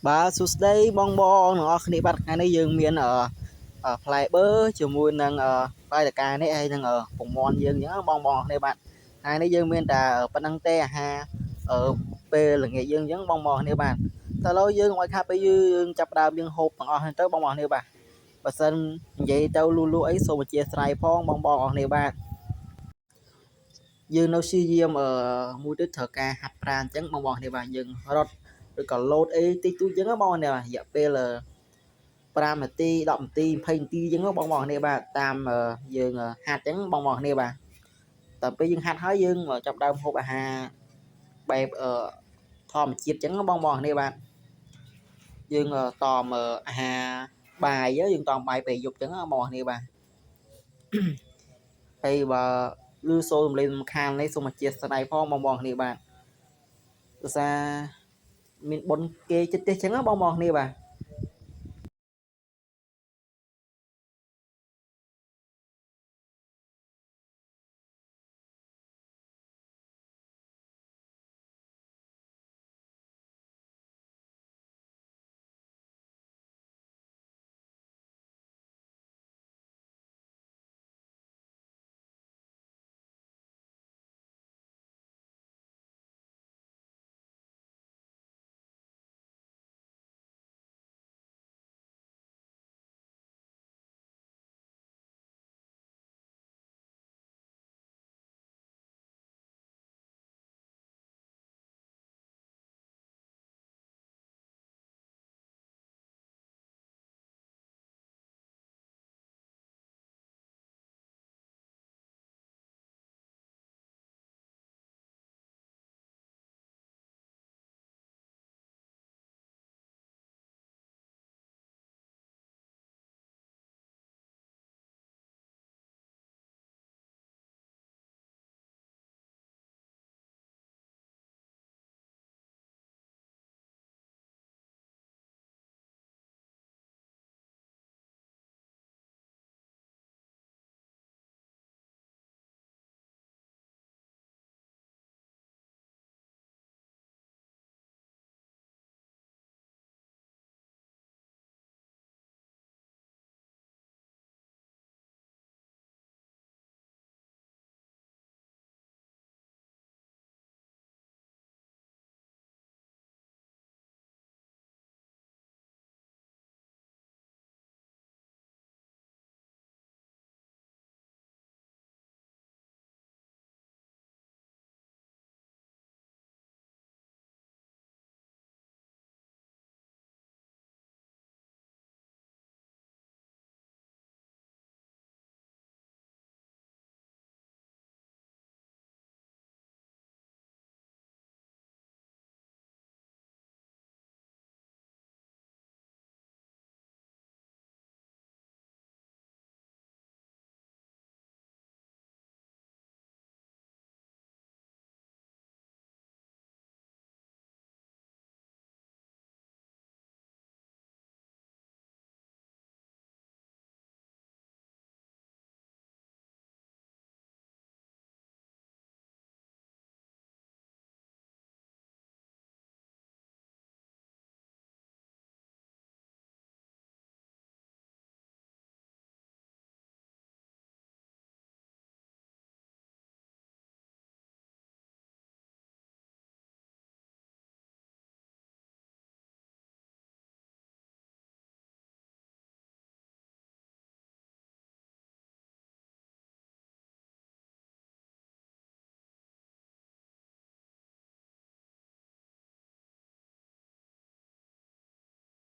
បាទសួស្តីបងទាំងអស់គ្នាបាទថ្ងៃនេះយើងមានផ្លែបឺជាមួយនឹងបាយតកានេះហើយនឹងពងមាន់យើងអញ្ចឹងបងគ្នាបាទថ្ងៃនេះយើងមានតែប៉ុណ្្នឹងទេអាហារពេលល្ងាចយើងអញ្ចឹងបងគ្នាបាទតើឥឡូវយើងឲ្យខាត់ពេលយើងចាប់ដើមយើងហូបទាំងអស់ហ្នឹងទៅបងគ្នាបាទបើសិននិយាយទៅលូអីសូមអធិស្ឋានផងបងគ្នាបាទយើងនៅព្យាយាមមួយទៀតត្រូវការហាត់ប្រាណអញ្ចឹងបងគ្នាបាទយើងរត់ឬក៏លោតអីតិចតួចអញ្ចឹងបងគ្នាបាទរយៈពេល5នាទី10នាទី20នាទីអញ្ចឹងបងគ្នាបាទតាមយើងហាត់អញ្ចឹងបងគ្នាបាទតើពេលយើងហាត់ហើយយើងចាប់ដើមហូបអាហារបែបធម្មជាតិអញ្ចឹងបងគ្នាបាទយើងតមអាហារបាយយើងតមបាយពេលយប់អញ្ចឹងបងគ្នាបាទហើយបើលឺសូរសំឡេងរំខាននេះសូមអធិស្ឋានផងបងគ្នាបាទភាសាមានបុណ្យគេចិត្តទេអញ្ចឹងបងគ្នាបាទ